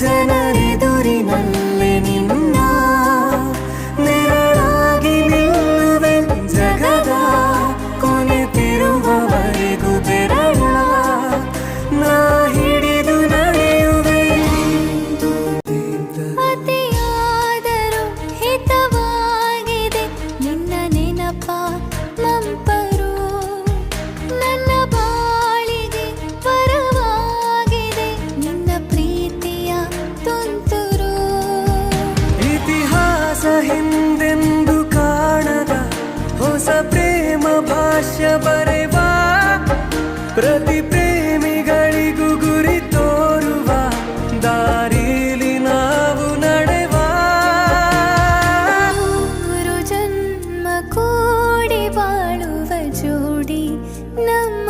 ಜನರೆದುರಿನಲ್ಲಿ ನಿನ್ನ ನೆರಳಾಗಿ ನಿಲ್ಲುವೆ ಜಗದ ಕೊನೆತಿರುವವರೆಗೂ ಬೆರಳ ನಾ ಹಿಡಿದು ನಡೆಯುವೆ. ಅತಿಯಾದರೂ ಹಿತವಾಗಿದೆ ನಿನ್ನ ನೆನಪ ನಂಪರು. ನನ್ನ ಬಾಳಿಗೆ ಪರವಾಗಿದೆ ನಿನ್ನ ಪ್ರೀತಿಯ ತುಂತುರು. ಇತಿಹಾಸ ಹಿಂದೆಂದು ಕಾಣದ ಹೊಸ ಪ್ರೇಮ ಭಾಷ್ಯ ಬರೆವ ಪ್ರತಿ ಪ್ರೇಮಿಗಳಿಗೂ ಗುರಿ ತೋರುವ ದಾರಿಲಿ ನಾವು ನಡೆವ. 3 ಜನ್ಮ ಕೂಡಿ ಬಾಳುವ ಜೋಡಿ ನಮ್ಮ